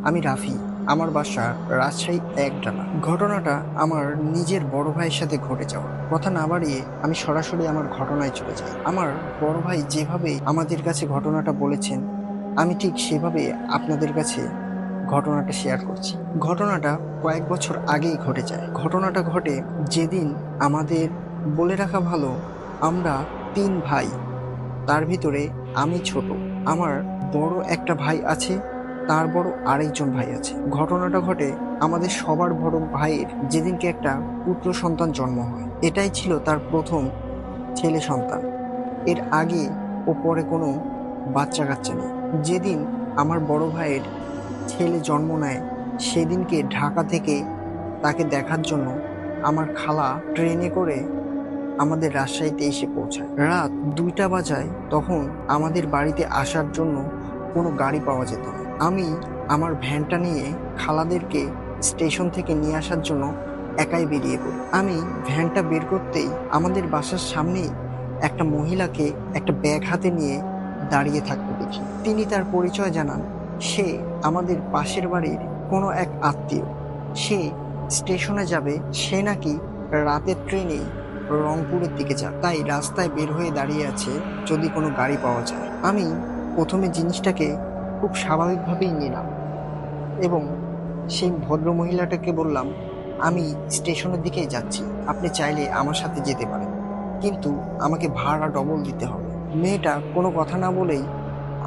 আমি রাফি। আমার বাসা রাজশাহী একডালা। ঘটনাটা আমার নিজের বড় ভাইয়ের সাথে ঘটে যাওয়া। কথা না বাড়িয়ে আমি সরাসরি আমার ঘটনায় চলে যাই। আমার বড় ভাই যেভাবে আমাদের কাছে ঘটনাটা বলেছেন, আমি ঠিক সেভাবে আপনাদের কাছে ঘটনাটা শেয়ার করছি। ঘটনাটা কয়েক বছর আগেই ঘটে যায়। ঘটনাটা ঘটে যেদিন আমাদের, বলে রাখা ভালো, আমরা 3 ভাই, তার ভিতরে আমি ছোট। আমার বড় একটা ভাই আছে, তার বড় আরেকজন ভাই আছে। ঘটনাটা ঘটে আমাদের সবার বড় ভাইয়ের যেদিনকে একটা পুত্র সন্তান জন্ম হয়। এটাই ছিল তার প্রথম ছেলে সন্তান। এর আগে ও পরে কোনো বাচ্চা কাচ্চা নেই। যেদিন আমার বড় ভাইয়ের ছেলে জন্ম নেয়, সেদিনকে ঢাকা থেকে তাকে দেখার জন্য আমার খালা ট্রেনে করে আমাদের রাজশাহীতে এসে পৌঁছায়। রাত 2টা বাজায়। তখন আমাদের বাড়িতে আসার জন্য কোনো গাড়ি পাওয়া যেত না। আমি আমার ভ্যানটা নিয়ে খালাদেরকে স্টেশন থেকে নিয়ে আসার জন্য একাই বেরিয়ে পড়ি। আমি ভ্যানটা বের করতেই আমাদের বাসার সামনেই একটা মহিলাকে একটা ব্যাগ হাতে নিয়ে দাঁড়িয়ে থাকতে দেখি। তিনি তার পরিচয় জানান, সে আমাদের পাশের বাড়ির কোনো এক আত্মীয়। সে স্টেশনে যাবে, সে নাকি রাতের ট্রেনে রংপুরের দিকে যাক, তাই রাস্তায় বের হয়ে দাঁড়িয়ে আছে যদি কোনো গাড়ি পাওয়া যায়। আমি প্রথমে জিনিসটাকে খুব স্বাভাবিকভাবেই নিলাম এবং সেই ভদ্র মহিলাটাকে বললাম, আমি স্টেশনের দিকেই যাচ্ছি, আপনি চাইলে আমার সাথে যেতে পারেন, কিন্তু আমাকে ভাড়া ডবল দিতে হবে। মেয়েটা কোনো কথা না বলেই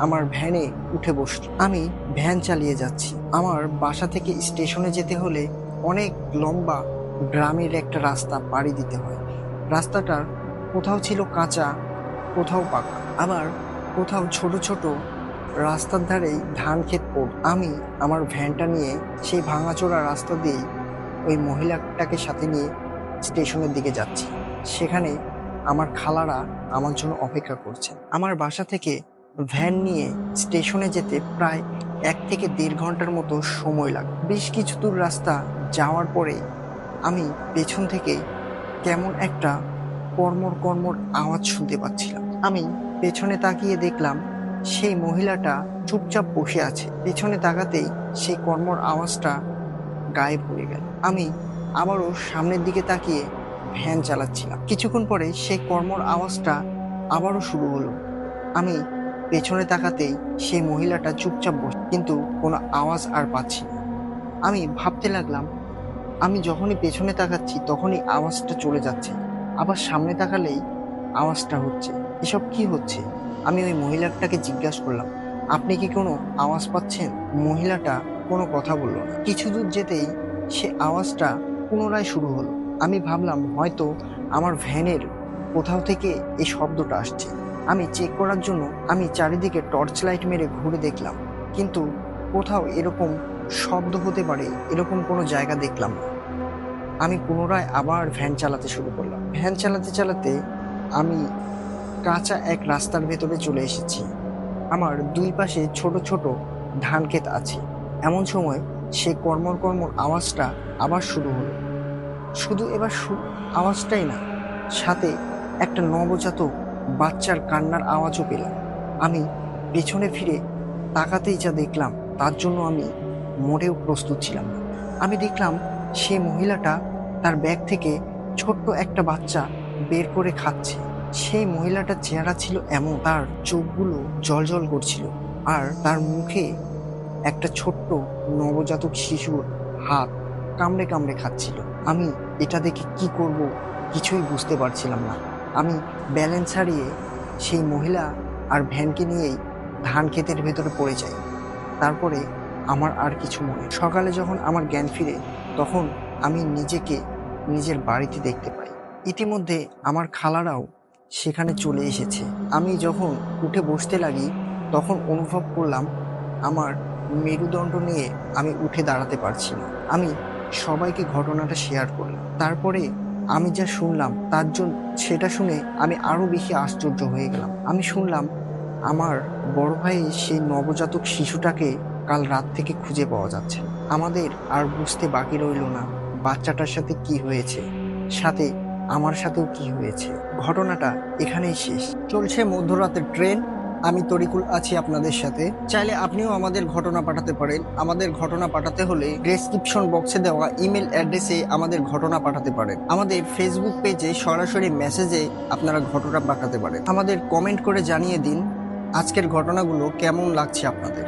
আমার ভ্যানে উঠে বসল। আমি ভ্যান চালিয়ে যাচ্ছি। আমার বাসা থেকে স্টেশনে যেতে হলে অনেক লম্বা গ্রামের একটা রাস্তা পাড়ি দিতে হয়। রাস্তাটার কোথাও ছিল কাঁচা, কোথাও পাকা, আবার কোথাও ছোট ছোট রাস্তার ধারেই ধান ক্ষেত পড়ত। আমি আমার ভ্যানটা নিয়ে সেই ভাঙাচোরা রাস্তা দিয়েই ওই মহিলাটাকে সাথে নিয়ে স্টেশনের দিকে যাচ্ছি। সেখানে আমার খালারা আমার জন্য অপেক্ষা করছেন। আমার বাসা থেকে ভ্যান নিয়ে স্টেশনে যেতে প্রায় 1 থেকে 1.5 ঘন্টার মতো সময় লাগে। বেশ কিছু দূর রাস্তা যাওয়ার পরে আমি পেছন থেকে কেমন একটা কর্মর কর্মর আওয়াজ শুনতে পাচ্ছিলাম। আমি পেছনে তাকিয়ে দেখলাম সেই মহিলাটা চুপচাপ বসে আছে। পেছনে তাকাতেই সেই কর্মর আওয়াজটা গায়েব হয়ে গেল। আমি আবারও সামনের দিকে তাকিয়ে ভ্যান চালাচ্ছিলাম। কিছুক্ষণ পরে সেই কর্মর আওয়াজটা আবারও শুরু হলো। আমি পেছনে তাকাতেই সেই মহিলাটা চুপচাপ বসে, কিন্তু কোনো আওয়াজ আর পাচ্ছি না। আমি ভাবতে লাগলাম, আমি যখনই পেছনে তাকাচ্ছি তখনই আওয়াজটা চলে যাচ্ছে, আবার সামনে তাকালেই আওয়াজটা হচ্ছে। এসব কি হচ্ছে? আমি ওই মহিলাটাকে জিজ্ঞাসা করলাম, আপনি কি কোনো আওয়াজ পাচ্ছেন? মহিলাটা কোনো কথা বলল না। কিছু দূর যেতেই সে আওয়াজটা পুনরায় শুরু হলো। আমি ভাবলাম হয়তো আমার ভ্যানের কোথাও থেকে এই শব্দটা আসছে। আমি চেক করার জন্য আমি চারিদিকে টর্চ লাইট মেরে ঘুরে দেখলাম, কিন্তু কোথাও এরকম শব্দ হতে পারে এরকম কোনো জায়গা দেখলাম না। আমি পুনরায় আবার ভ্যান চালাতে শুরু করলাম। ভ্যান চালাতে চালাতে আমি কাঁচা এক রাস্তার ভেতরে চলে এসেছি। আমার 2 পাশে ছোট ছোট ধান ক্ষেত আছে। এমন সময় সে কর্মর কর্মর আওয়াজটা আবার শুরু হলো। শুধু এবার আওয়াজটাই না, সাথে একটা নবজাতক বাচ্চার কান্নার আওয়াজও পেলাম। আমি পেছনে ফিরে তাকাতেই যা দেখলাম তার জন্য আমি মোটেও প্রস্তুত ছিলাম না। আমি দেখলাম সে মহিলাটা তার ব্যাগ থেকে ছোট্ট একটা বাচ্চা বের করে খাচ্ছে। সেই মহিলাটার চেহারা ছিল এমন, তার চোখগুলো জলজল করছিল, আর তার মুখে একটা ছোট্ট নবজাতক শিশুর হাত কামড়ে কামড়ে খাচ্ছিল। আমি এটা দেখে কি করব কিছুই বুঝতে পারছিলাম না। আমি ব্যালেন্স হারিয়ে সেই মহিলা আর ভ্যানকে নিয়েই ধান ক্ষেতের ভেতরে পড়ে যাই। তারপরে আমার আর কিছু মনে, সকালে যখন আমার জ্ঞান ফিরে তখন আমি নিজেকে নিজের বাড়িতে দেখতে পাই। ইতিমধ্যে আমার খালারাও সেখানে চলে এসেছে। আমি যখন উঠে বসতে লাগি তখন অনুভব করলাম আমার মেরুদণ্ড নিয়ে আমি উঠে দাঁড়াতে পারছি না। আমি সবাইকে ঘটনাটা শেয়ার করলাম। তারপরে আমি যা শুনলাম তার জন্য, সেটা শুনে আমি আরো বেশি আশ্চর্য হয়ে গেলাম। আমি শুনলাম আমার বড় ভাই সেই নবজাতক শিশুটাকে কাল রাত থেকে খুঁজে পাওয়া যাচ্ছে না। আমাদের আর বুঝতে বাকি রইল না বাচ্চাটার সাথে কি হয়েছে, সাথে আমার সাথেও কি হয়েছে। ঘটনাটা এখানেই শেষ। চলছে মধ্যরাতের ট্রেন, আমি তরিকুল আছি আপনাদের সাথে। চাইলে আপনিও আমাদের ঘটনা পাঠাতে পারেন। আমাদের ঘটনা পাঠাতে হলে ডেসক্রিপশন বক্সে দেওয়া ইমেল অ্যাড্রেসে আমাদের ঘটনা পাঠাতে পারেন। আমাদের ফেসবুক পেজে সরাসরি মেসেজে আপনারা ঘটনা পাঠাতে পারেন। আমাদের কমেন্ট করে জানিয়ে দিন আজকের ঘটনাগুলো কেমন লাগছে আপনাদের,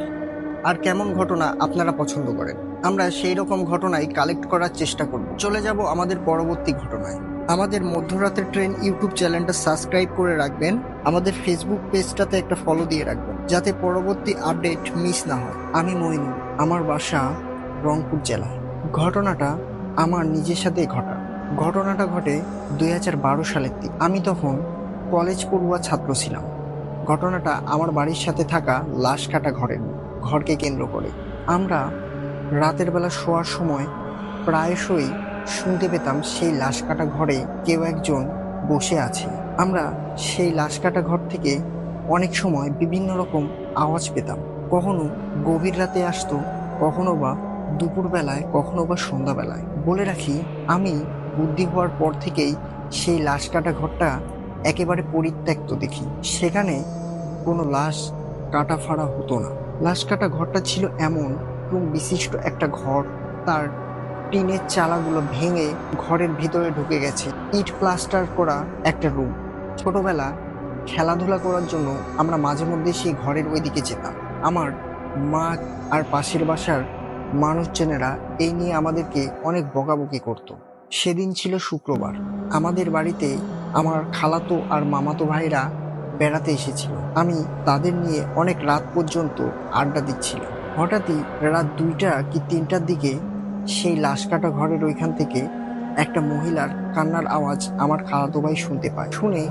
আর কেমন ঘটনা আপনারা পছন্দ করেন। আমরা সেই রকম ঘটনাই কালেক্ট করার চেষ্টা করব। চলে যাব আমাদের পরবর্তী ঘটনায়। আমাদের মধ্যরাতের ট্রেন ইউটিউব চ্যানেলটা সাবস্ক্রাইব করে রাখবেন। আমাদের ফেসবুক পেজটাতে একটা ফলো দিয়ে রাখবেন, যাতে পরবর্তী আপডেট মিস না হয়। আমি মইনুল, আমার বাসা রংপুর জেলায়। ঘটনাটা আমার নিজের সাথে ঘটা। ঘটনাটা ঘটে 2012 সালের দিকে। আমি তখন কলেজ পড়ুয়া ছাত্র ছিলাম। ঘটনাটা আমার বাড়ির সাথে থাকা লাশ কাটা ঘরকে কেন্দ্র করে। আমরা রাতের বেলা শোয়ার সময় প্রায়শই শুনতে পেতাম সেই লাশ কাটা ঘরে কেউ একজন বসে আছে। আমরা সেই লাশ কাটা ঘর থেকে অনেক সময় বিভিন্ন রকম আওয়াজ পেতাম। কখনো গভীর রাতে আসতো, কখনো বা দুপুরবেলায়, কখনো বা সন্ধ্যাবেলায়। বলে রাখি, আমি বুদ্ধি হওয়ার পর থেকেই সেই লাশ কাটা ঘরটা একেবারে পরিত্যক্ত দেখি। সেখানে কোনো লাশ কাটা ফাড়া হতো না। লাশ কাটা ঘরটা ছিল এমন বিশিষ্ট একটা ঘর। তার টিনের চালাগুলো ভেঙে ঘরের ভিতরে ঢুকে গেছে। ইট প্লাস্টার করা একটা রুম। ছোটবেলা খেলাধুলা করার জন্য আমরা মাঝে মধ্যে সেই ঘরের ওইদিকে যেতাম। আমার মা আর পাশের বাসার মানুষজনেরা এই নিয়ে আমাদেরকে অনেক বকাবকি করত। সেদিন ছিল শুক্রবার। আমাদের বাড়িতে আমার খালাতো আর মামাতো ভাইরা বেড়াতে এসেছিল। আমি তাদের নিয়ে অনেক রাত পর্যন্ত আড্ডা দিচ্ছিলাম। হঠাৎই রাত 2টা কি 3টার দিকে সেই লাশ কাটা ঘরের ওইখান থেকে একটা মহিলার কান্নার আওয়াজ আমার খালাতো ভাই শুনতে পায়। শুনে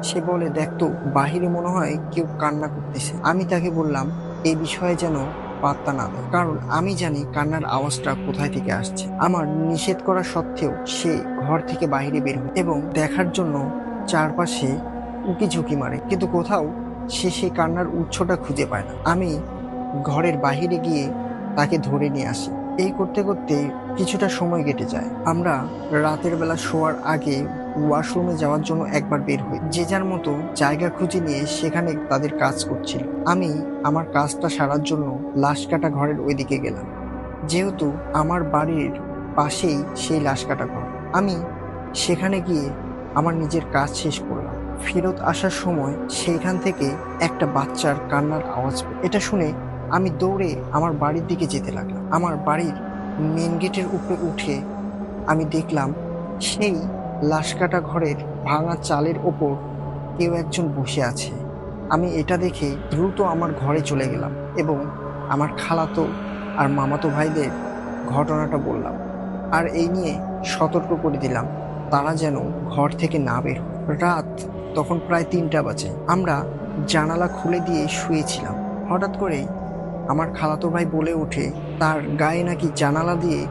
সে বলে, দেখতো বাহিরে মনে হয় কেউ কান্না করতেছে। আমি তাকে বললাম এই বিষয়ে যেন পাত্তা না দেয়, কারণ আমি জানি কান্নার আওয়াজটা কোথায় থেকে আসছে। আমার নিষেধ করা সত্ত্বেও সে ঘর থেকে বাইরে বের হয় এবং দেখার জন্য চারপাশে উকি ঝুঁকি মারে, কিন্তু কোথাও সে সেই কান্নার উৎসটা খুঁজে পায় না। আমি ঘরের বাহিরে গিয়ে তাকে ধরে নিয়ে আসি। এই করতে করতে কিছুটা সময় কেটে যায়। আমরা রাতের বেলা শোয়ার আগে ওয়াশরুমে যাওয়ার জন্য একবার বের হই। যে যার মতো জায়গা খুঁজে নিয়ে সেখানে তাদের কাজ করছিল। আমি আমার কাজটা সারার জন্য লাশ কাটা ঘরের ওইদিকে গেলাম। যেহেতু আমার বাড়ির পাশেই সেই লাশ কাটা ঘর, আমি সেখানে গিয়ে আমার নিজের কাজ শেষ করলাম। ফেরত আসার সময় সেইখান থেকে একটা বাচ্চার কান্নার আওয়াজ পেল। এটা শুনে আমি দৌড়ে আমার বাড়ির দিকে যেতে লাগলাম। আমার বাড়ির মেন গেটের উপরে উঠে আমি দেখলাম সেই লাশ কাটা ঘরের ভাঙা চালের ওপর কেউ একজন বসে আছে। আমি এটা দেখে দ্রুত আমার ঘরে চলে গেলাম এবং আমার খালাতো আর মামাতো ভাইদের ঘটনাটা বললাম, আর এই নিয়ে সতর্ক করে দিলাম তারা যেন ঘর থেকে না বের হয়। রাত তখন প্রায় 3টা বাজে। আমরা জানালা খুলে দিয়ে শুয়েছিলাম। হঠাৎ করেই আমার খালাতো ভাই বলে ওঠে তার গায়ে নাকি জানালা দিয়ে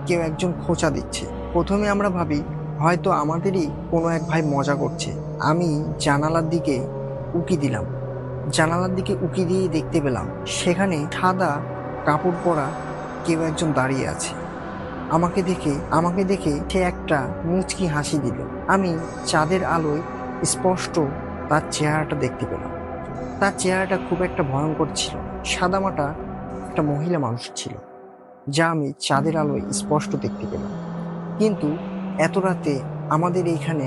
কেউ একজন খোঁচা দিচ্ছে। প্রথমে আমরা ভাবি হয়তো আমাদেরই কোনো এক ভাই মজা করছে। আমি জানালার দিকে উকি দিলাম। জানালার দিকে উকি দিয়ে দেখতে পেলাম সেখানে সাদা কাপড় পরা কেউ একজন দাঁড়িয়ে আছে। আমাকে দেখে সে একটা মুচকি হাসি দিল। আমি চাঁদের আলোয় স্পষ্ট তার চেহারাটা দেখতে পেলাম। তার চেহারাটা খুব একটা ভয়ঙ্কর ছিল। সাদামাটা একটা মহিলা মানুষ ছিল, যা আমি চাঁদের আলোয় স্পষ্ট দেখতে পেলাম। কিন্তু এত রাতে আমাদের এইখানে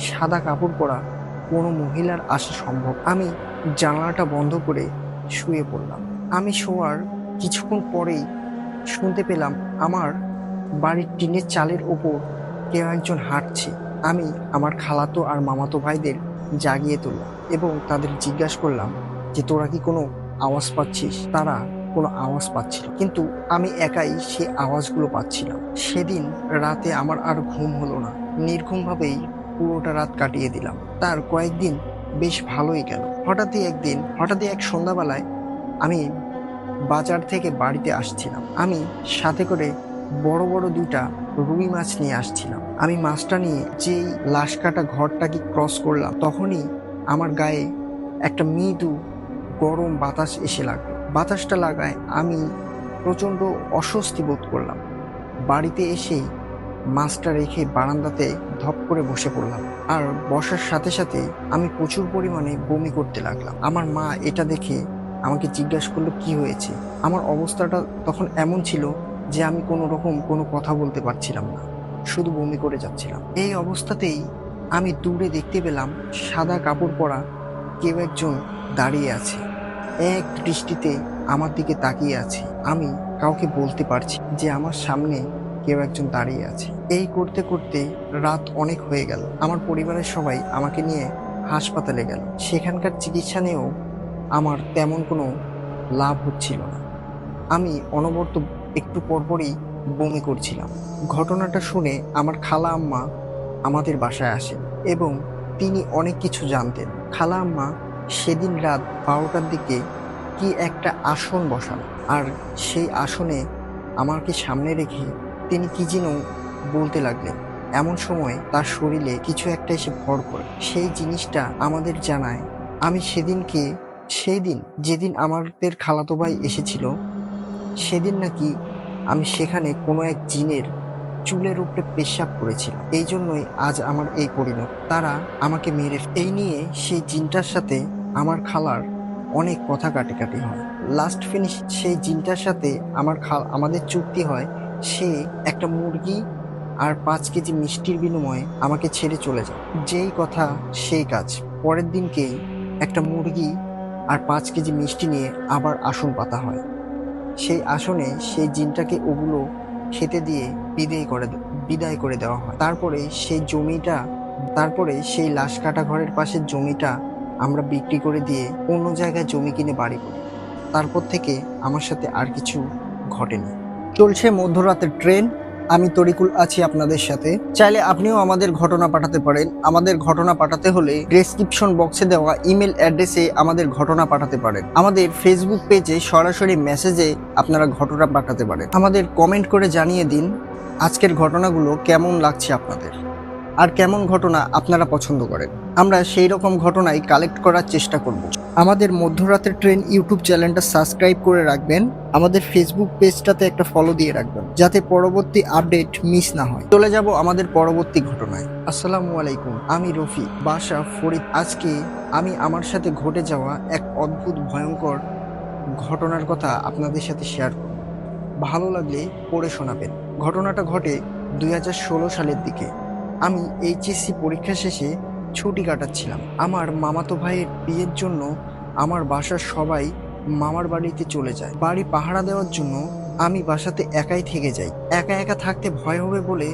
সাদা কাপড় পরা কোনো মহিলার আসা সম্ভব? আমি জানালাটা বন্ধ করে শুয়ে পড়লাম। আমি শোয়ার কিছুক্ষণ পরেই শুনতে পেলাম আমার বাড়ির টিনের চালের ওপর কেউ একজন হাঁটছে। আমি আমার খালাতো আর মামাতো ভাইদের জাগিয়ে তুললাম এবং তাদের জিজ্ঞাসা করলাম যে তোরা কি কোনো আওয়াজ পাচ্ছিস? তারা কোনো আওয়াজ পাচ্ছিল, কিন্তু আমি একাই সেই আওয়াজগুলো পাচ্ছিলাম। সেদিন রাতে আমার আর ঘুম হলো না। নির্ঘুমভাবেই পুরোটা রাত কাটিয়ে দিলাম। তার কয়েকদিন বেশ ভালোই গেল। হঠাৎই এক সন্ধ্যাবেলায় আমি বাজার থেকে বাড়িতে আসছিলাম। আমি সাথে করে বড় বড় 2টা রুই মাছ নিয়ে আসছিলাম। আমি মাছটা নিয়ে যেই লাশ কাটা ঘরটাকে ক্রস করলাম, তখনই আমার গায়ে একটা মৃদু গরম বাতাস এসে লাগলো। বাতাসটা লাগায় আমি প্রচণ্ড অস্বস্তি বোধ করলাম। বাড়িতে এসেই মাছটা রেখে বারান্দাতে ধপ করে বসে পড়লাম। আর বসার সাথে সাথে আমি প্রচুর পরিমাণে বমি করতে লাগলাম। আমার মা এটা দেখে আমাকে জিজ্ঞাসা করলো কি হয়েছে। আমার অবস্থাটা তখন এমন ছিল যে আমি কোনো কথা বলতে পারছিলাম না, শুধু বমি করে যাচ্ছিলাম। এই অবস্থাতেই আমি দূরে দেখতে পেলাম সাদা কাপড় পরা কেউ একজন দাঁড়িয়ে আছে, এক দৃষ্টিতে আমার দিকে তাকিয়ে আছে। আমি কাউকে বলতে পারছি যে আমার সামনে কেউ একজন দাঁড়িয়ে আছে। এই করতে করতে রাত অনেক হয়ে গেল। আমার পরিবারের সবাই আমাকে নিয়ে হাসপাতালে গেল। সেখানকার চিকিৎসা নিয়েও আমার তেমন কোনো লাভ হচ্ছিল না। আমি অনবরত একটু পরপরই বমি করছিলাম। ঘটনাটা শুনে আমার খালা আম্মা আমাদের বাসায় আসেন এবং তিনি অনেক কিছু জানতেন। খালা আম্মা সেদিন রাত 12টার দিকে কি একটা আসন বসান, আর সেই আসনে আমাকে সামনে রেখে তিনি কি যেন বলতে লাগলেন। এমন সময় তার শরীরে কিছু একটা এসে ভর করে। সেই জিনিসটা আমাদের জানায় আমি সেই দিন যেদিন আমাদের খালাতো ভাই এসেছিল, সেদিন নাকি আমি সেখানে কোনো এক জিনের চুলের উপরে পেশাব করেছিলাম। এই জন্যই আজ আমার এই পরিণত। তারা আমাকে এই নিয়ে সেই জিনটার সাথে আমার খালার অনেক কথা কাটাকাটি হয়। লাস্ট ফিনিশ সেই জিনটার সাথে আমাদের চুক্তি হয়, সে একটা মুরগি আর 5 কেজি মিষ্টির বিনিময়ে আমাকে ছেড়ে চলে যায়। যেই কথা সেই কাজ। পরের দিনকেই একটা মুরগি আর 5 কেজি মিষ্টি নিয়ে আবার আসন পাতা হয়। সেই আসনে সেই জিনটাকে ওগুলো খেতে দিয়ে বিদায় করে দেওয়া হয়। তারপরে সেই লাশ কাটা ঘরের পাশের জমিটা আমরা বিক্রি করে দিয়ে অন্য জায়গায় জমি কিনে বাড়ি করি। তারপর থেকে আমার সাথে আর কিছু ঘটেনি। চলছে মধ্যরাতের ট্রেন, আমি তরিকুল আছি আপনাদের সাথে। চাইলে আপনিও আমাদের ঘটনা পাঠাতে পারেন। আমাদের ঘটনা পাঠাতে হলে ডেসক্রিপশন বক্সে দেওয়া ইমেল অ্যাড্রেসে আমাদের ঘটনা পাঠাতে পারেন। আমাদের ফেসবুক পেজে সরাসরি মেসেজে আপনারা ঘটনা পাঠাতে পারেন। আমাদের কমেন্ট করে জানিয়ে দিন আজকের ঘটনাগুলো কেমন লাগছে আপনাদের, আর কেমন ঘটনা আপনারা পছন্দ করেন। আমরা সেই রকম ঘটনাই কালেক্ট করার চেষ্টা করব। আমাদের মধ্যরাতের ট্রেন ইউটিউব চ্যানেলটা সাবস্ক্রাইব করে রাখবেন। আমাদের ফেসবুক পেজটাতে একটা ফলো দিয়ে রাখবেন, যাতে পরবর্তী আপডেট মিস না হয়। চলে যাব আমাদের পরবর্তী ঘটনায়। আসসালামু আলাইকুম, আমি রফি, বাসা ফরিদ। আজকে আমি আমার সাথে ঘটে যাওয়া এক অদ্ভুত ভয়ঙ্কর ঘটনার কথা আপনাদের সাথে শেয়ার করব। ভালো লাগলে পড়ে শোনাবেন। ঘটনাটা ঘটে 2016 সালের দিকে। আমি এইচএসসি পরীক্ষা শেষে ছুটি কাটাচ্ছিলাম। আমার মামাতো ভাইয়ের বিয়ের জন্য আমার বাসার সবাই মামার বাড়িতে চলে যায়। বাড়ি পাহারা দেওয়ার জন্য আমি বাসাতে একাই থেকে যাই। একা একা থাকতে ভয় হবে বলে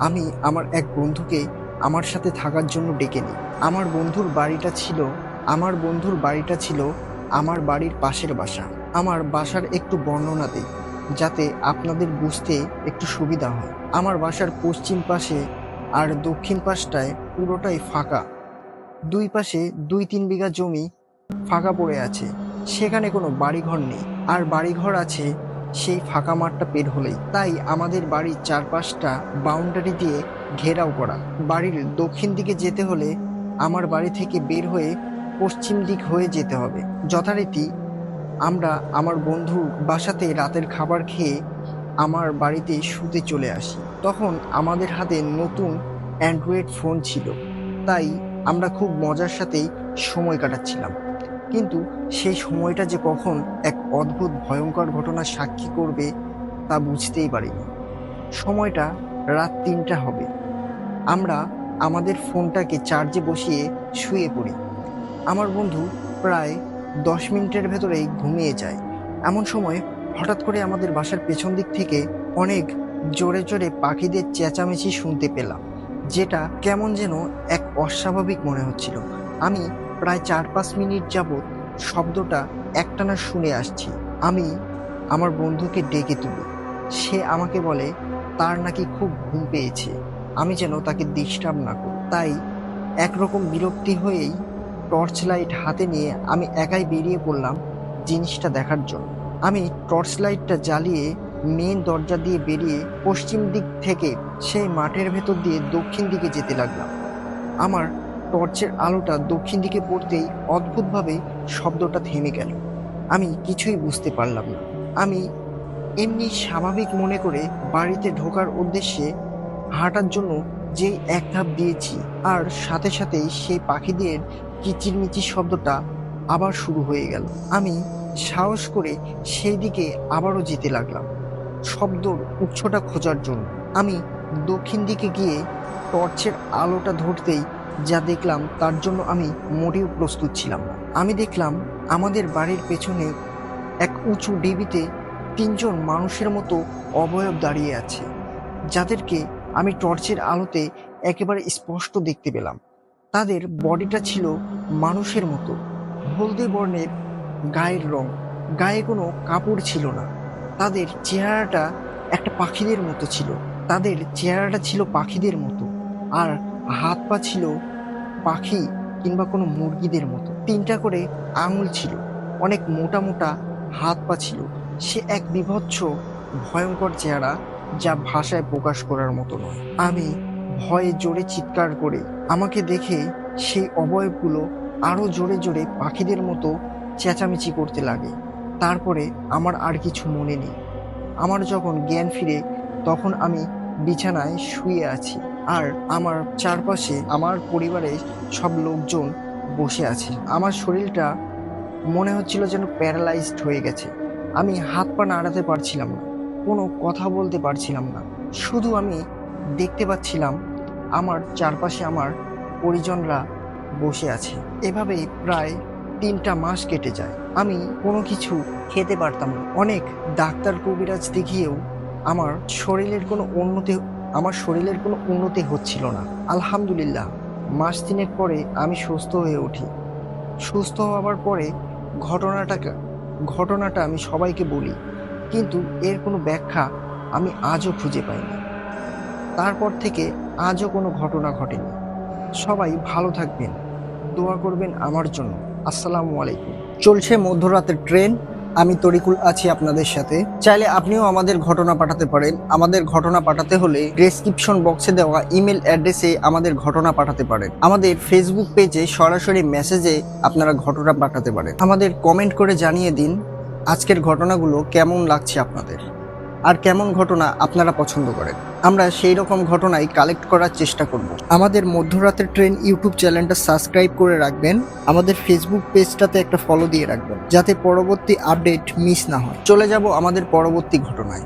আমি আমার এক বন্ধুকে আমার সাথে থাকার জন্য ডেকে নিই। আমার বন্ধুর বাড়িটা ছিল আমার বাড়ির পাশের বাসা। আমার বাসার একটু বর্ণনা দিই যাতে আপনাদের বুঝতে একটু সুবিধা হয়। আমার বাসার পশ্চিম পাশে আর দক্ষিণ পাশটায় পুরোটাই ফাঁকা। দুই পাশে 2-3 বিঘা জমি ফাঁকা পড়ে আছে, সেখানে কোনো বাড়িঘর নেই। আর বাড়িঘর আছে সেই ফাঁকা মাঠটা পের হলেই। তাই আমাদের বাড়ির চারপাশটা বাউন্ডারি দিয়ে ঘেরাও করা। বাড়ির দক্ষিণ দিকে যেতে হলে আমার বাড়ি থেকে বের হয়ে পশ্চিম দিক হয়ে যেতে হবে। যথারীতি আমরা আমার বন্ধুর বাসাতে রাতের খাবার খেয়ে আমার বাড়িতে শুতে চলে আসি। তখন আমাদের হাতে নতুন অ্যান্ড্রয়েড ফোন ছিল, তাই আমরা খুব মজার সাথেই সময় কাটাচ্ছিলাম। কিন্তু সেই সময়টা যে কখন এক অদ্ভুত ভয়ঙ্কর ঘটনার সাক্ষী করবে তা বুঝতেই পারিনি। সময়টা রাত 3টা হবে। আমরা আমাদের ফোনটাকে চার্জে বসিয়ে শুয়ে পড়ি। আমার বন্ধু প্রায় 10 মিনিটের ভেতরেই ঘুমিয়ে যায়। এমন সময় হঠাৎ করে আমাদের বাসার পেছন দিক থেকে অনেক জোরে জোরে পাখিদের চেঁচামেচি শুনতে পেলাম, যেটা কেমন যেন এক অস্বাভাবিক মনে হচ্ছিল। আমি প্রায় 4-5 মিনিট যাবৎ শব্দটা একটানা শুনে আসছি। আমি আমার বন্ধুকে ডেকে তুলি। সে আমাকে বলে তার নাকি খুব ঘুম পেয়েছে, আমি যেন তাকে ডিস্টার্ব না করি। তাই একরকম বিরক্তি হয়েই টর্চ লাইট হাতে নিয়ে আমি একাই বেরিয়ে পড়লাম জিনিসটা দেখার জন্য। আমি টর্চ লাইটটা জ্বালিয়ে মেন দরজা দিয়ে বেরিয়ে পশ্চিম দিক থেকে সেই মাঠের ভেতর দিয়ে দক্ষিণ দিকে যেতে লাগলাম। আমার টর্চের আলোটা দক্ষিণ দিকে পড়তেই অদ্ভুতভাবে শব্দটা থেমে গেল। আমি কিছুই বুঝতে পারলাম না। আমি এমনি স্বাভাবিক মনে করে বাড়িতে ঢোকার উদ্দেশ্যে হাঁটার জন্য যেই এক ধাপ দিয়েছি, আর সাথে সাথেই সেই পাখিদের কিচিরমিচির শব্দটা আবার শুরু হয়ে গেল। আমি সাহস করে সেই দিকে আবারও যেতে লাগলাম শব্দর উৎসটা খোঁজার জন্য। আমি দক্ষিণ দিকে গিয়ে টর্চের আলোটা ধরতেই যা দেখলাম তার জন্য আমি মোটেও প্রস্তুত ছিলাম না। আমি দেখলাম আমাদের বাড়ির পেছনে এক উঁচু ঢিবিতে তিনজন মানুষের মতো অবয়ব দাঁড়িয়ে আছে, যাদেরকে আমি টর্চের আলোতে একেবারে স্পষ্ট দেখতে পেলাম। তাদের বডিটা ছিল মানুষের মতো, হলদে বর্ণের গায়ের রং, গায়ে কোনো কাপড় ছিল না। তাদের চেহারাটা একটা পাখিদের মতো ছিল, তাদের চেহারাটা ছিল পাখিদের মতো, আর হাত পা ছিল পাখি কিংবা কোনো মুরগিদের মতো। তিনটা করে আঙুল ছিল, অনেক মোটা মোটা হাত পা ছিল। সে এক বিভৎস ভয়ঙ্কর চেহারা, যা ভাষায় প্রকাশ করার মতো নয়। আমি ভয়ে জোরে চিৎকার করে, আমাকে দেখে সেই অবয়বগুলো আরো জোরে জোরে পাখিদের মতো চেঁচামেচি করতে লাগে। তারপরে আমার আর কিছু মনে নেই। আমার যখন জ্ঞান ফিরে, তখন আমি বিছানায় শুয়ে আছি, আর আমার চারপাশে আমার পরিবারের সব লোকজন বসে আছে। আমার শরীরটা মনে হচ্ছিল যেন প্যারালাইজড হয়ে গেছে। আমি হাত পা নাড়াতে পারছিলাম না, কোনো কথা বলতে পারছিলাম না। শুধু আমি দেখতে পাচ্ছিলাম আমার চারপাশে আমার পরিজনরা বসে আছে। এভাবেই প্রায় 3টা মাস কেটে যায়। আমি কোনো কিছু খেতে পারতাম না। অনেক ডাক্তার কবিরাজ দেখিয়েও আমার শরীরের কোনো উন্নতি হচ্ছিল না। আলহামদুলিল্লাহ, মাস 3 পরে আমি সুস্থ হয়ে উঠি। সুস্থ হওয়ার পরে ঘটনাটা আমি সবাইকে বলি, কিন্তু এর কোনো ব্যাখ্যা আমি আজও খুঁজে পাইনি। তারপর থেকে আজও কোনো ঘটনা ঘটেনি। সবাই ভালো থাকবেন, দোয়া করবেন আমার জন্য। আসসালামু আলাইকুম। চলছে মধ্যরাতের ট্রেন, আমি তরিকুল আছি আপনাদের সাথে। চাইলে আপনিও আমাদের ঘটনা পাঠাতে পারেন। আমাদের ঘটনা পাঠাতে হলে ডেসক্রিপশন বক্সে দেওয়া ইমেল অ্যাড্রেসে আমাদের ঘটনা পাঠাতে পারেন। আমাদের ফেসবুক পেজে সরাসরি মেসেজে আপনারা ঘটনা পাঠাতে পারেন। আমাদের কমেন্ট করে জানিয়ে দিন আজকের ঘটনাগুলো কেমন লাগছে আপনাদের, আর কেমন ঘটনা আপনারা পছন্দ করেন। আমরা সেই রকম ঘটনাই কালেক্ট করার চেষ্টা করব। আমাদের মধ্যরাতের ট্রেন ইউটিউব চ্যানেলটা সাবস্ক্রাইব করে রাখবেন। আমাদের ফেসবুক পেজটাতে একটা ফলো দিয়ে রাখবেন, যাতে পরবর্তী আপডেট মিস না হয়। চলে যাব আমাদের পরবর্তী ঘটনায়।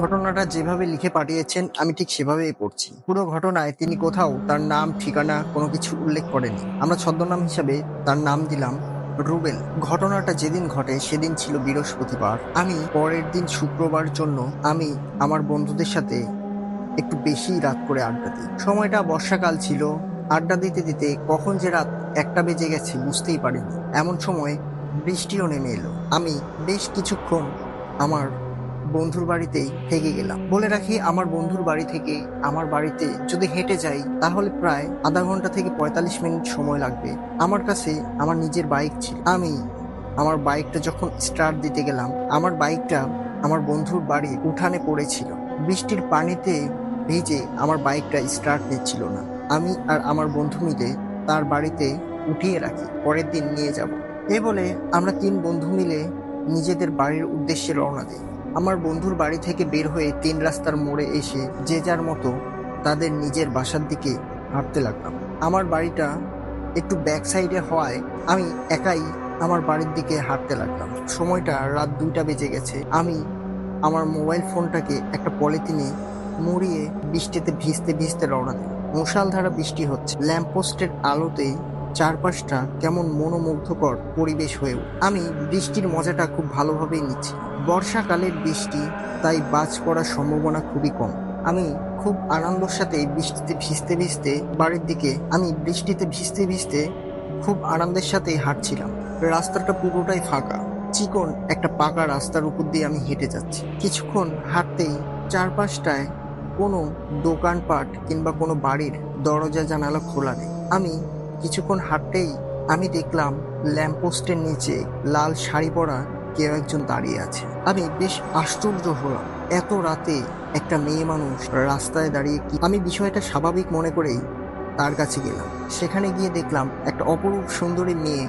ঘটনাটা যেভাবে লিখে পাঠিয়েছেন আমি ঠিক সেভাবেই পড়ছি। পুরো ঘটনায় তিনি কোথাও তার নাম, ঠিকানা কোনো কিছু উল্লেখ করেনি। আমরা ছদ্মনাম হিসাবে তার নাম দিলাম রুবেল। ঘটনাটা যেদিন ঘটে সেদিন ছিল বৃহস্পতিবার। আমি পরের দিন শুক্রবার জন্য আমি আমার বন্ধুদের সাথে একটু বেশি রাত করে আড্ডা দিই। সময়টা বর্ষাকাল ছিল। আড্ডা দিতে দিতে কখন যে রাত 1টা বেজে গেছে বুঝতেই পারিনি। এমন সময় বৃষ্টিও নেমে এলো। আমি বেশ কিছুক্ষণ আমার বন্ধুর বাড়িতেই থেকে গেলাম। বলে রাখি, আমার বন্ধুর বাড়ি থেকে আমার বাড়িতে যদি হেঁটে যাই তাহলে প্রায় আধা ঘন্টা থেকে 45 মিনিট সময় লাগবে। আমার কাছে আমার নিজের বাইক ছিল। আমি আমার বাইকটা যখন স্টার্ট দিতে গেলাম, আমার বাইকটা আমার বন্ধুর বাড়ির উঠানে পড়েছিল। বৃষ্টির পানিতে ভিজে আমার বাইকটা স্টার্ট নিচ্ছিল না। আমি আর আমার বন্ধু মিলে তার বাড়িতে উঠিয়ে রাখি, পরের দিন নিয়ে যাব। এই বলে আমরা 3 বন্ধু মিলে নিজেদের বাড়ির উদ্দেশ্যে রওনা দিই। আমার বন্ধুর বাড়ি থেকে বের হয়ে 3 রাস্তার মোড়ে এসে যে যার মতো তাদের নিজের বাসার দিকে হাঁটতে লাগলাম। আমার বাড়িটা একটু ব্যাক সাইডে হওয়ায় আমি একাই আমার বাড়ির দিকে হাঁটতে লাগলাম। সময়টা রাত 2টা বেজে গেছে। আমি আমার মোবাইল ফোনটাকে একটা পলিথিনে মুড়িয়ে বৃষ্টিতে ভিজতে ভিজতে রওনা দিলাম। মুষলধারা বৃষ্টি হচ্ছে। ল্যাম্পপোস্টের আলোতে চারপাশটা কেমন মনোমুগ্ধকর পরিবেশ হয়েও আমি বৃষ্টির মজাটা খুব ভালোভাবেই নিচ্ছি। বর্ষাকালের বৃষ্টি, তাই বাজ পড়ার সম্ভাবনা খুবই কম। আমি খুব আনন্দের সাথে বৃষ্টিতে ভিজতে ভিজতে বাড়ির দিকে খুব আনন্দের সাথে হাঁটছিলাম। রাস্তাটা পুরোটাই ফাঁকা, চিকন একটা পাকা রাস্তার উপর দিয়ে আমি হেঁটে যাচ্ছি। কিছুক্ষণ হাঁটতেই চারপাশটায় কোনো দোকানপাট কিংবা কোনো বাড়ির দরজা জানালা খোলা নেই। আমি কিছুক্ষণ হাঁটতেই আমি দেখলাম ল্যাম্পপোস্টের নিচে লাল শাড়ি পরা কেউ একজন দাঁড়িয়ে আছে। আমি বেশ আশ্চর্য হলাম, এত রাতে একটা মেয়ে মানুষ রাস্তায় দাঁড়িয়ে কি। আমি বিষয়টা স্বাভাবিক মনে করেই তার কাছে গেলাম। সেখানে গিয়ে দেখলাম একটা অপরূপ সুন্দরী মেয়ে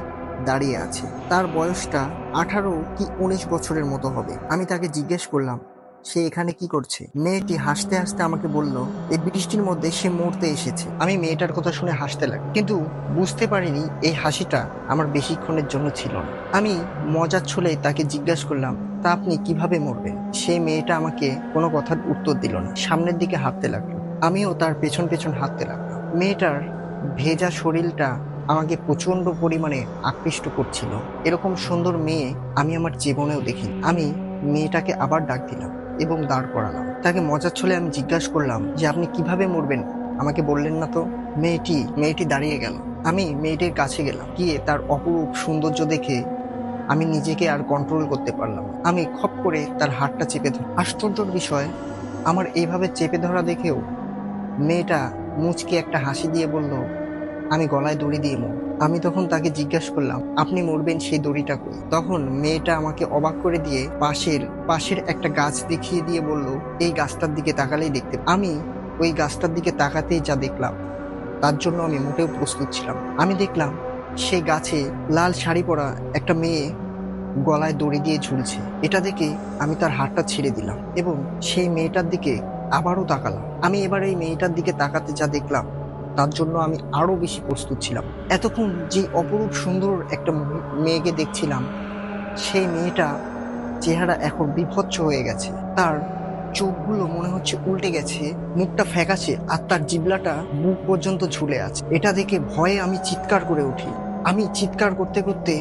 দাঁড়িয়ে আছে। তার বয়সটা 18 কি 19 বছরের মতো হবে। আমি তাকে জিজ্ঞেস করলাম, সে এখানে কি করছে? মেয়েটি হাসতে হাসতে আমাকে বলল, এই বৃষ্টির মধ্যে সে মরতে এসেছে। আমি মেয়েটার কথা শুনে হাসতে লাগি, কিন্তু বুঝতে পারিনি এই হাসিটা আমার বেশিক্ষণের জন্য ছিল না। আমি মজার ছলে তাকে জিজ্ঞাসা করলাম, তা আপনি কিভাবে মরবেন? সেই মেয়েটা আমাকে কোনো কথার উত্তর দিল না, সামনের দিকে হাঁটতে লাগলো। আমিও তার পেছন পেছন হাঁটতে লাগলাম। মেয়েটার ভেজা শরীরটা আমাকে প্রচন্ড পরিমাণে আকৃষ্ট করছিল। এরকম সুন্দর মেয়ে আমি আমার জীবনেও দেখিনি। আমি মেয়েটাকে আবার ডাক দিলাম এবং দাঁড় করালাম। তাকে মজার ছলে আমি জিজ্ঞাসা করলাম যে আপনি কিভাবে মরবেন, আমাকে বললেন না তো। মেয়েটি দাঁড়িয়ে গেল। আমি মেয়েটির কাছে গেলাম, গিয়ে তার অপরূপ সৌন্দর্য দেখে আমি নিজেকে আর কন্ট্রোল করতে পারলাম না। আমি খপ করে তার হাতটা চেপে ধরি। আশ্চর্যের বিষয়, আমার এইভাবে চেপে ধরা দেখেও মেয়েটা মুচকে একটা হাসি দিয়ে বলল, আমি গলায় দড়ি দিয়ে মরব। আমি তখন তাকে জিজ্ঞাসা করলাম, আপনি মরবেন সেই দড়িটা কই? তখন মেয়েটা আমাকে অবাক করে দিয়ে পাশের একটা গাছ দেখিয়ে দিয়ে বলল, এই গাছটার দিকে তাকালেই দেখতে। আমি ওই গাছটার দিকে তাকাতেই যা দেখলাম, তার জন্য আমি মোটেও প্রস্তুত ছিলাম। আমি দেখলাম সেই গাছে লাল শাড়ি পরা একটা মেয়ে গলায় দড়ি দিয়ে ঝুলছে। এটা দেখে আমি তার হাতটা ছেড়ে দিলাম এবং সেই মেয়েটার দিকে আবারও তাকালাম। আমি এবার এই মেয়েটার দিকে তাকাতে যা দেখলাম, তার জন্য আমি আরো বেশি প্রস্তুত ছিলাম। এতক্ষণ যে অপরূপ সুন্দর একটা মেয়েকে দেখছিলাম, সেই মেয়েটা চেহারা এখন বিভৎস হয়ে গেছে। তার চোখগুলো মনে হচ্ছে উল্টে গেছে, মুখটা ফ্যাকাশে, আর তার জিহ্বাটা বুক পর্যন্ত ঝুলে আছে। এটা দেখে ভয়ে আমি চিৎকার করে উঠি। আমি চিৎকার করতে করতে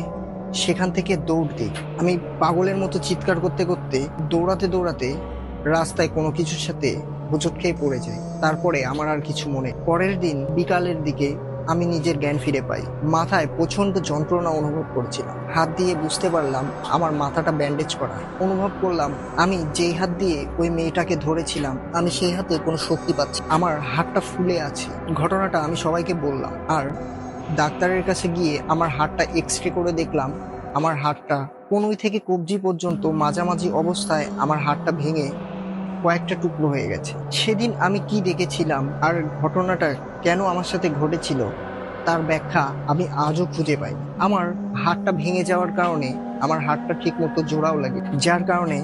সেখান থেকে দৌড় দিই। আমি পাগলের মতো চিৎকার করতে করতে দৌড়াতে রাস্তায় কোনো কিছুর সাথে হোঁচট খেয়ে পড়ে যাই। তারপরে আমার আর কিছু মনে। পরের দিন বিকালের দিকে আমি নিজের জ্ঞান ফিরে পাই। মাথায় প্রচন্ড যন্ত্রণা অনুভব করছিলাম। হাত দিয়ে বুঝতে পারলাম আমার মাথাটা ব্যান্ডেজ করা। অনুভব করলাম আমি যেই হাত দিয়ে ওই মেয়েটাকে ধরেছিলাম, আমি সেই হাতে কোনো শক্তি পাচ্ছি। আমার হাতটা ফুলে আছে। ঘটনাটা আমি সবাইকে বললাম, আর ডাক্তারের কাছে গিয়ে আমার হাতটা এক্স-রে করে দেখলাম আমার হাতটা কনুই থেকে কবজি পর্যন্ত মাঝামাঝি অবস্থায় আমার হাতটা ভেঙে কয়েকটা টুকরো হয়ে গেছে। সেদিন আমি কি দেখেছিলাম আর ঘটনাটা কেন আমার সাথে ঘটেছিল, তার ব্যাখ্যা আমি আজও খুঁজে পাই। আমার হাতটা ভেঙে যাওয়ার কারণে আমার হাতটা ঠিক মতো জোড়াও লাগে, যার কারণে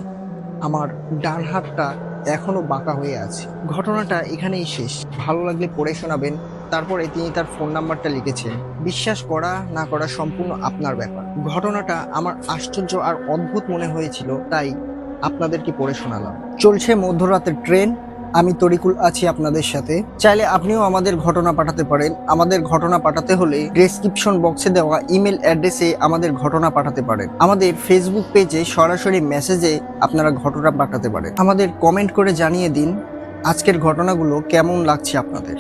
আমার ডান হাতটা এখনো বাঁকা হয়ে আছে। ঘটনাটা এখানেই শেষ। ভালো লাগলে পড়ে শোনাবেন। তারপরে তিনি তার ফোন নাম্বারটা লিখেছেন। বিশ্বাস করা না করা সম্পূর্ণ আপনার ব্যাপার। ঘটনাটা আমার আশ্চর্য আর অদ্ভুত মনে হয়েছিল, তাই আপনাদেরকে পড়ে শোনালাম। চলছে মধ্যরাতের ট্রেন, আমি তরিকুল আছি আপনাদের সাথে। চাইলে আপনিও আমাদের ঘটনা পাঠাতে পারেন। আমাদের ঘটনা পাঠাতে হলে ডেসক্রিপশন বক্সে দেওয়া ইমেল অ্যাড্রেসে আমাদের ঘটনা পাঠাতে পারেন। আমাদের ফেসবুক পেজে সরাসরি মেসেজে আপনারা ঘটনা পাঠাতে পারেন। আমাদের কমেন্ট করে জানিয়ে দিন আজকের ঘটনাগুলো কেমন লাগছে আপনাদের,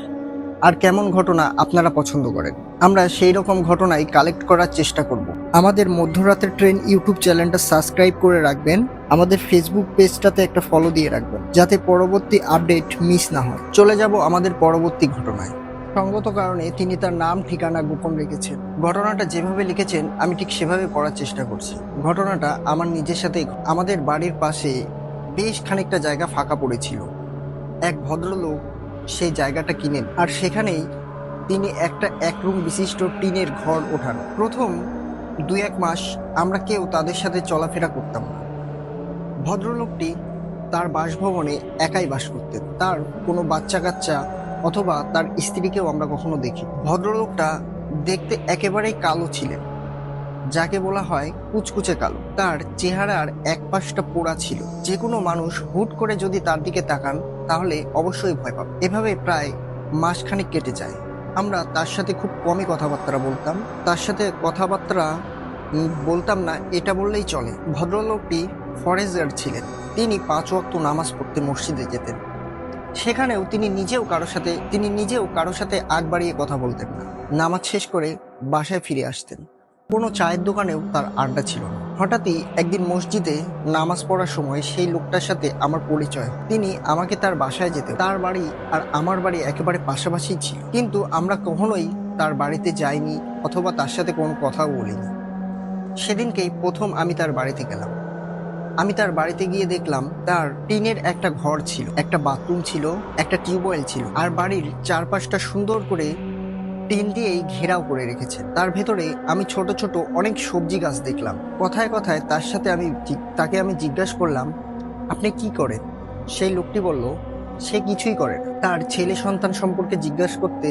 আর কেমন ঘটনা আপনারা পছন্দ করেন। আমরা সেই রকম ঘটনাই কালেক্ট করার চেষ্টা করব। আমাদের মধ্যরাতের ট্রেন ইউটিউব চ্যানেলটা সাবস্ক্রাইব করে রাখবেন। আমাদের ফেসবুক পেজটাতে একটা ফলো দিয়ে রাখবেন, যাতে পরবর্তী আপডেট মিস না হয়। চলে যাব আমাদের পরবর্তী ঘটনায়। সঙ্গত কারণে তিনি তার নাম ঠিকানা গোপন রেখেছেন। ঘটনাটা যেভাবে লিখেছেন আমি ঠিক সেভাবে পড়ার চেষ্টা করছি। ঘটনাটা আমার নিজের সাথেই। আমাদের বাড়ির পাশে বেশ খানিকটা জায়গা ফাঁকা পড়েছিল। এক ভদ্রলোক সেই জায়গাটা কিনেন, আর সেখানেই তিনি একটা এক রুম বিশিষ্ট টিনের ঘর ওঠান। প্রথম 2-1 মাস আমরা কেউ তাদের সাথে চলাফেরা করতাম না। ভদ্রলোকটি তার বাসভবনে একাই বাস করতেন। তার কোনো বাচ্চা কাচ্চা অথবা তার স্ত্রীকেও আমরা কখনো দেখি। ভদ্রলোকটা দেখতে একেবারেই কালো ছিলেন, যাকে বলা হয় কুচকুচে কালো। তার চেহারার এক পাশটা পোড়া ছিল। যে কোনো মানুষ হুট করে যদি তার দিকে তাকান তাহলে অবশ্যই ভয় পাবে। এভাবে প্রায় মাসখানেক কেটে যায়। আমরা তার সাথে খুব কমই কথাবার্তা বলতাম। তার সাথে কথাবার্তা বলতাম না এটা বললেই চলে। ভদ্রলোকটি ফরেস্টার ছিলেন। তিনি 5 ওয়াক্ত নামাজ পড়তে মসজিদে যেতেন। সেখানেও তিনি নিজেও কারো সাথে আগ বাড়িয়ে কথা বলতেন না। নামাজ শেষ করে বাসায় ফিরে আসতেন। কোনো চায়ের দোকানেও তার আড্ডা ছিল না। হঠাৎই একদিন মসজিদে নামাজ পড়ার সময় সেই লোকটার সাথে আমার পরিচয় হয়। তিনি আমাকে তার বাসায় যেতে, তার বাড়ি আর আমার বাড়ি একেবারে পাশাপাশি ছিল, কিন্তু আমরা কখনোই তার বাড়িতে যাইনি অথবা তার সাথে কোনো কথাও বলিনি। সেদিনকেই প্রথম আমি তার বাড়িতে গেলাম। আমি তার বাড়িতে গিয়ে দেখলাম তার টিনের একটা ঘর ছিল, একটা বাথরুম ছিল, একটা টিউবওয়েল ছিল, আর বাড়ির চারপাশটা সুন্দর করে টিন দিয়েই ঘেরাও করে রেখেছেন। তার ভেতরে আমি ছোট ছোট অনেক সবজি গাছ দেখলাম। কথায় কথায় তাকে আমি জিজ্ঞাসা করলাম, আপনি কি করেন? সেই লোকটি বলল, সে কিছুই করে না। তার ছেলে সন্তান সম্পর্কে জিজ্ঞাসা করতে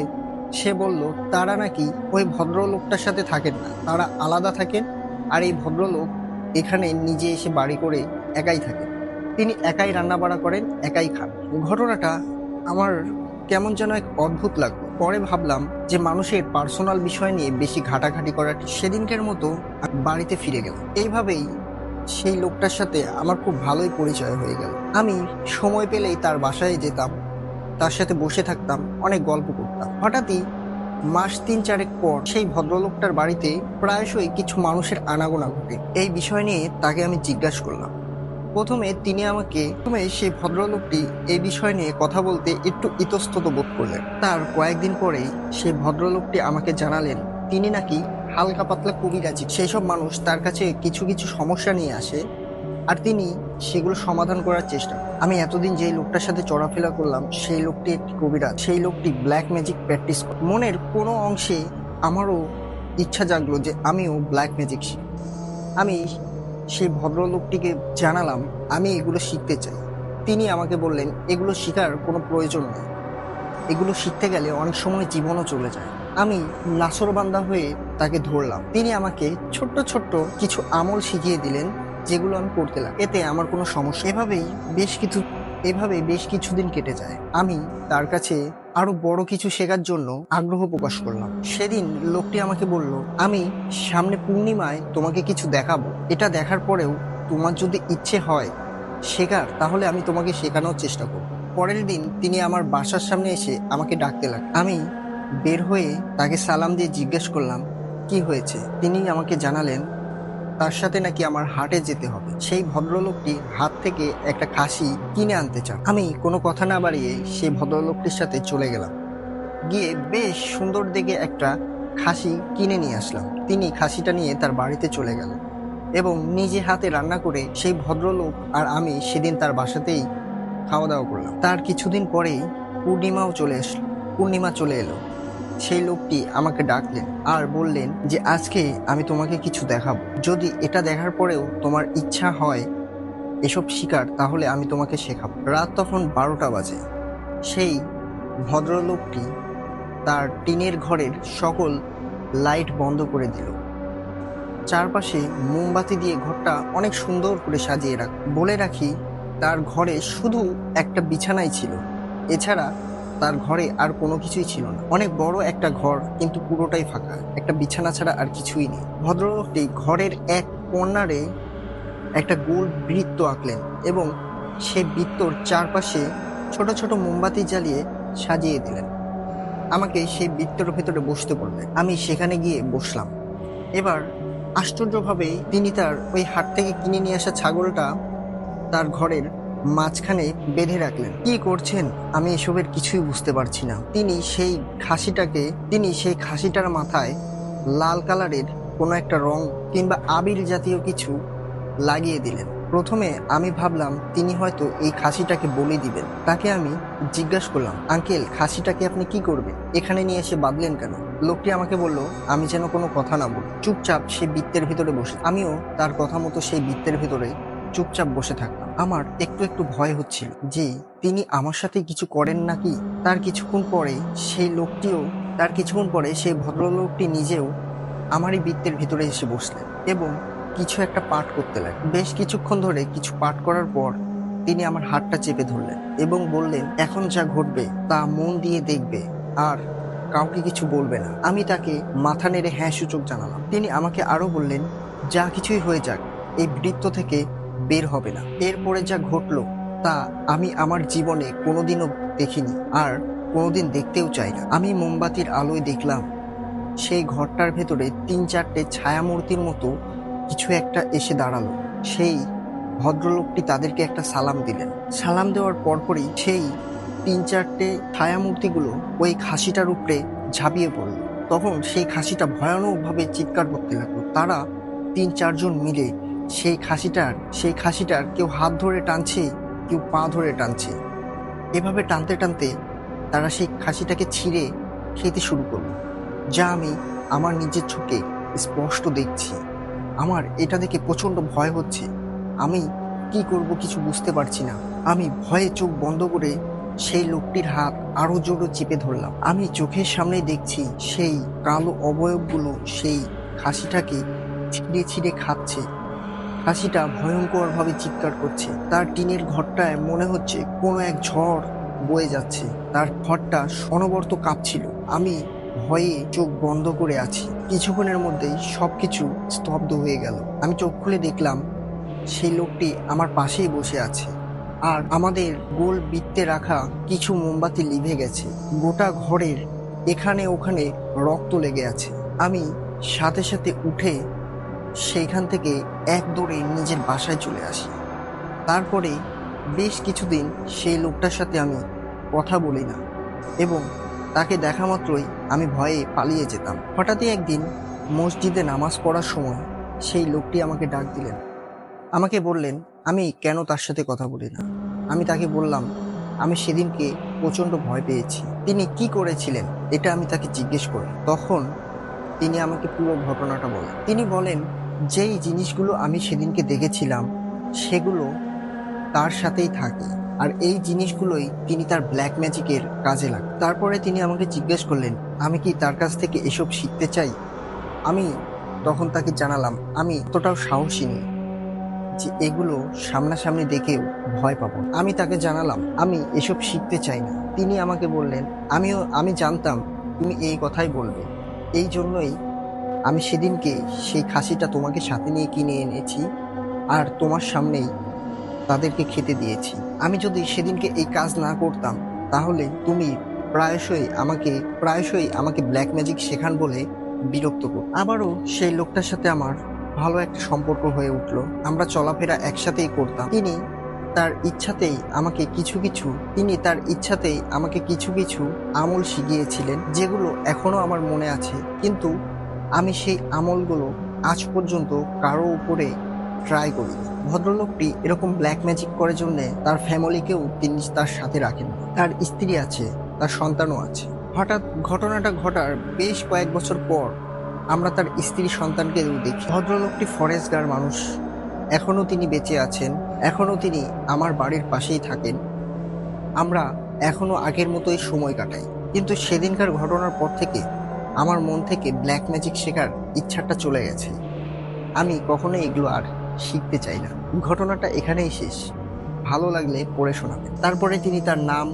সে বলল, তারা নাকি ওই ভদ্রলোকটার সাথে থাকেন না, তারা আলাদা থাকেন। আর এই ভদ্রলোক এখানে নিজে এসে বাড়ি করে একাই থাকেন। তিনি একাই রান্না বাড়া করেন, একাই খান। ঘটনাটা আমার কেমন যেন এক অদ্ভুত লাগলো। পরে ভাবলাম যে মানুষের পার্সোনাল বিষয় নিয়ে বেশি ঘাটাঘাটি করা ঠিক। সেদিনকার মতো আমি বাড়িতে ফিরে গেলাম। এইভাবেই সেই লোকটার সাথে আমার খুব ভালোই পরিচয় হয়ে গেল। আমি সময় পেলেই তার বাসায় যেতাম, তার সাথে বসে থাকতাম, অনেক গল্প করতাম। হঠাৎই মাস ৩-৪ পর সেই ভদ্রলোকটার বাড়িতে প্রায়শই কিছু মানুষের আনাগোনা ঘটে। এই বিষয় নিয়ে তাকে আমি জিজ্ঞাসা করলাম। প্রথমে সেই ভদ্রলোকটি এই বিষয় নিয়ে কথা বলতে একটু ইতস্তত বোধ করলেন। তার কয়েকদিন পরেই সেই ভদ্রলোকটি আমাকে জানালেন তিনি নাকি হালকা পাতলা কবিরাজি। সেই সব মানুষ তার কাছে কিছু কিছু সমস্যা নিয়ে আসে আর তিনি সেগুলো সমাধান করার চেষ্টা করেন। আমি এতদিন যেই লোকটার সাথে চলাফেরা করলাম সেই লোকটি একটি কবিরাজ, সেই লোকটি ব্ল্যাক ম্যাজিক প্র্যাকটিস করে। মনের কোনো অংশে আমারও ইচ্ছা জাগলো যে আমিও ব্ল্যাক ম্যাজিক শিখি। আমি সেই ভদ্রলোকটিকে জানালাম আমি এগুলো শিখতে চাই। তিনি আমাকে বললেন এগুলো শেখার কোনো প্রয়োজন নেই, এগুলো শিখতে গেলে অনেক সময় জীবনও চলে যায়। আমি নাছোড়বান্দা হয়ে তাকে ধরলাম। তিনি আমাকে ছোট্ট ছোট্ট কিছু আমল শিখিয়ে দিলেন যেগুলো আমি করতে লাগলাম। এতে আমার কোনো সমস্যা। এভাবেই বেশ কিছুদিন কেটে যায়। আমি তার কাছে আরো বড় কিছু শেখার জন্য আগ্রহ প্রকাশ করলাম। সেদিন লোকটি আমাকে বলল, আমি সামনে পূর্ণিমায় তোমাকে কিছু দেখাবো। এটা দেখার পরেও তোমার যদি ইচ্ছে হয় শেখার, তাহলে আমি তোমাকে শেখানোর চেষ্টা করব। পরের দিন তিনি আমার বাসার সামনে এসে আমাকে ডাকতে লাগলেন। আমি বের হয়ে তাকে সালাম দিয়ে জিজ্ঞেস করলাম কি হয়েছে। তিনি আমাকে জানালেন তার সাথে নাকি আমার হাটে যেতে হবে। সেই ভদ্রলোকটি হাট থেকে একটা খাসি কিনে আনতে চান। আমি কোনো কথা না বাড়িয়ে সেই ভদ্রলোকটির সাথে চলে গেলাম। গিয়ে বেশ সুন্দর দেখে একটা খাসি কিনে নিয়ে আসলাম। তিনি খাসিটা নিয়ে তার বাড়িতে চলে গেল এবং নিজে হাতে রান্না করে সেই ভদ্রলোক আর আমি সেদিন তার বাসাতেই খাওয়া দাওয়া করলাম। তার কিছুদিন পরেই পূর্ণিমা চলে এলো। সেই লোকটি আমাকে ডাকলেন আর বললেন যে আজকে আমি তোমাকে কিছু দেখাবো। যদি এটা দেখার পরেও তোমার ইচ্ছা হয় এসব শিকার, তাহলে আমি তোমাকে শেখাবো। রাত তখন 12টা বাজে। সেই ভদ্রলোকটি তার টিনের ঘরের সকল লাইট বন্ধ করে দিল। চারপাশে মোমবাতি দিয়ে ঘরটা অনেক সুন্দর করে সাজিয়ে বলে রাখি তার ঘরে শুধু একটা বিছানাই ছিল, এছাড়া তার ঘরে আর কোনো কিছুই ছিল না। অনেক বড় একটা ঘর, কিন্তু পুরোটাই ফাঁকা, একটা বিছানা ছাড়া আর কিছুই নেই। ভদ্রলোকটি ঘরের এক কর্নারে একটা গোল বৃত্ত আঁকলেন এবং সেই বৃত্তর চারপাশে ছোট ছোট মোমবাতি জ্বালিয়ে সাজিয়ে দিলেন। আমাকে সেই বৃত্তের ভেতরে বসতে বললেন। আমি সেখানে গিয়ে বসলাম। এবার আশ্চর্যভাবে তিনি তার ওই হাট থেকে কিনে নিয়ে আসা ছাগলটা তার ঘরের মাঝখানে বেঁধে রাখলেন। কি করছেন আমি এসবের কিছুই বুঝতে পারছি না। তিনি সেই খাসিটার মাথায় লাল কালারের কোনো একটা রং কিংবা আবির জাতীয় কিছু লাগিয়ে দিলেন। প্রথমে আমি ভাবলাম তিনি হয়তো এই খাসিটাকে বলি দিবেন। তাকে আমি জিজ্ঞাসা করলাম, আঙ্কেল খাসিটাকে আপনি কি করবেন, এখানে নিয়ে এসে বাঁধলেন কেন? লোকটি আমাকে বলল আমি যেন কোনো কথা না বলি, চুপচাপ সেই বৃত্তের ভিতরে বসে। আমিও তার কথা মতো সেই বৃত্তের ভিতরে চুপচাপ বসে থাকলাম। আমার একটু একটু ভয় হচ্ছিল যে তিনি আমার সাথে কিছু করেন নাকি। তার কিছুক্ষণ পরে সেই ভদ্রলোকটি নিজেও আমারই বৃত্তের ভিতরে এসে বসলেন এবং কিছু একটা পাঠ করতে লাগলেন। বেশ কিছুক্ষণ ধরে কিছু পাঠ করার পর তিনি আমার হাতটা চেপে ধরলেন এবং বললেন, এখন যা ঘটবে তা মন দিয়ে দেখবে আর কাউকে কিছু বলবে না। আমি তাকে মাথা নেড়ে হ্যাঁ সূচক জানালাম। তিনি আমাকে আরো বললেন, যা কিছুই হয়ে যাক এই বৃত্ত থেকে বের হবে না। এরপরে যা ঘটলো তা আমি আমার জীবনে কোনোদিনও দেখিনি আর কোনোদিন দেখতেও চাই না। আমি মোমবাতির আলোয় দেখলাম সেই ঘরটার ভেতরে 3-4টে ছায়ামূর্তির মতো কিছু একটা এসে দাঁড়ালো। সেই ভদ্রলোকটি তাদেরকে একটা সালাম দিলেন। সালাম দেওয়ার পরপরই সেই 3-4টে ছায়ামূর্তিগুলো ওই খাসিটার উপরে ঝাঁপিয়ে পড়ল। তখন সেই খাসিটা ভয়ানকভাবে চিৎকার করতে লাগলো। তারা 3-4 জন মিলে সেই খাসিটার কেউ হাত ধরে টানছে, কেউ পা ধরে টানছে। এভাবে টানতে টানতে তারা সেই খাসিটাকে ছিঁড়ে খেতে শুরু করলো, যা আমি আমার নিজের চোখে স্পষ্ট দেখছি। আমার এটা দেখে প্রচন্ড ভয় হচ্ছে। আমি কি করব কিছু বুঝতে পারছি না। আমি ভয়ে চোখ বন্ধ করে সেই লোকটির হাত আরো জোরে চেপে ধরলাম। আমি চোখের সামনে দেখছি সেই কালো অবয়বগুলো সেই খাসিটাকে ছিঁড়ে ছিঁড়ে খাচ্ছে। খাসিটা ভয়ঙ্কর ভাবে চিৎকার করছে। তার টিনের ঘরটায় মনে হচ্ছে কোনো এক ঝড় বয়ে যাচ্ছে। তার ঘরটা অনবরত কাঁপছিল। আমি ভয়ে চোখ বন্ধ করে আছি। কিছুক্ষণের মধ্যেই সবকিছু স্তব্ধ হয়ে গেল। আমি চোখ খুলে দেখলাম সেই লোকটি আমার পাশেই বসে আছে, আর আমাদের গোল বৃত্তে রাখা কিছু মোমবাতি লিভে গেছে। গোটা ঘরের এখানে ওখানে রক্ত লেগে আছে। আমি সাথে সাথে উঠে সেইখান থেকে এক দৌড়ে নিজের বাসায় চলে আসি। তারপরে বেশ কিছুদিন সেই লোকটার সাথে আমি কথা বলি না, এবং তাকে দেখা মাত্রই আমি ভয়ে পালিয়ে যেতাম। হঠাৎই একদিন মসজিদে নামাজ পড়ার সময় সেই লোকটি আমাকে ডাক দিলেন। আমাকে বললেন আমি কেন তার সাথে কথা বলি না। আমি তাকে বললাম আমি সেদিনকে প্রচণ্ড ভয় পেয়েছি। তিনি কি করেছিলেন এটা আমি তাকে জিজ্ঞেস করি। তখন তিনি আমাকে পুরো ঘটনাটা বলেন। তিনি বলেন যেই জিনিসগুলো আমি সেদিনকে দেখেছিলাম সেগুলো তার সাথেই থাকে, আর এই জিনিসগুলোই তিনি তার ব্ল্যাক ম্যাজিকের কাজে লাগান। তারপরে তিনি আমাকে জিজ্ঞেস করলেন আমি কি তার কাছ থেকে এসব শিখতে চাই। আমি তখন তাকে জানালাম আমি এতটাও সাহসী নই যে এগুলো সামনাসামনি দেখেও ভয় পাবো না। আমি তাকে জানালাম আমি এসব শিখতে চাই না। তিনি আমাকে বললেন আমি জানতাম তুমি এই কথাই বলবে, এই জন্যই আমি সেদিনকে সেই খাসিটা তোমাকে সাথে নিয়ে কিনে এনেছি, আর তোমার সামনেই তাদেরকে খেতে দিয়েছি। আমি যদি সেদিনকে এই কাজ না করতাম তাহলে তুমি প্রায়শই আমাকে ব্ল্যাক ম্যাজিক শেখান বলে বিরক্ত করো। আবারও সেই লোকটার সাথে আমার ভালো একটা সম্পর্ক হয়ে উঠলো। আমরা চলাফেরা একসাথেই করতাম। তিনি তার ইচ্ছাতেই আমাকে কিছু কিছু আমল শিখিয়েছিলেন, যেগুলো এখনো আমার মনে আছে। কিন্তু আমি সেই আমলগুলো আজ পর্যন্ত কারো উপরে ট্রাই করিনি। ভদ্রলোকটি এরকম ব্ল্যাক ম্যাজিক করার জন্য তার ফ্যামিলিকেও তিনি তার সাথে রাখেন। তার স্ত্রী আছে, তার সন্তানও আছে। হঠাৎ ঘটনাটা ঘটার বেশ কয়েক বছর পর আমরা তার স্ত্রী সন্তানকেও দেখি। ভদ্রলোকটি ফরেস্ট গার্ড মানুষ, এখনো তিনি বেঁচে আছেন, এখনো তিনি আমার বাড়ির পাশেই থাকেন। আমরা এখনো আগের মতোই সময় কাটাই। কিন্তু সেদিনকার ঘটনার পর থেকে আমার মন থেকে ব্ল্যাক ম্যাজিক শেখার ইচ্ছাটা চলে গেছে। আমি কখনোই এগুলো আর শিখতে চাই না। ঘটনাটা এখানেই শেষ। ভালো লাগলে পড়ে শোনাবেন। তারপরে তিনি তার নাম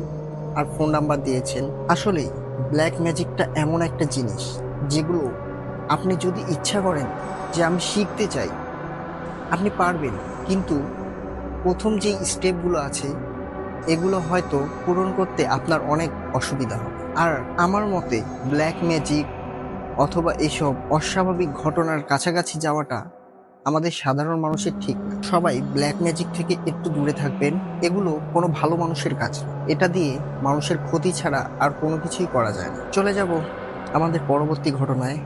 আর ফোন নাম্বার দিয়েছেন। আসলে ব্ল্যাক ম্যাজিকটা এমন একটা জিনিস যেগুলো আপনি যদি ইচ্ছা করেন যে আমি শিখতে চাই, আপনি পারবেন, কিন্তু প্রথম যে স্টেপগুলো আছে এগুলো হয়তো পূরণ করতে আপনার অনেক অসুবিধা হবে। আর আমার মতে ব্ল্যাক ম্যাজিক অথবা এসব অস্বাভাবিক ঘটনার কাছাকাছি যাওয়াটা আমাদের সাধারণ মানুষের ঠিক না। সবাই ব্ল্যাক ম্যাজিক থেকে একটু দূরে থাকবেন। এগুলো কোনো ভালো মানুষের কাজ না। এটা দিয়ে মানুষের ক্ষতি ছাড়া আর কোনো কিছুই করা যায় না। চলে যাব আমাদের পরবর্তী ঘটনায়।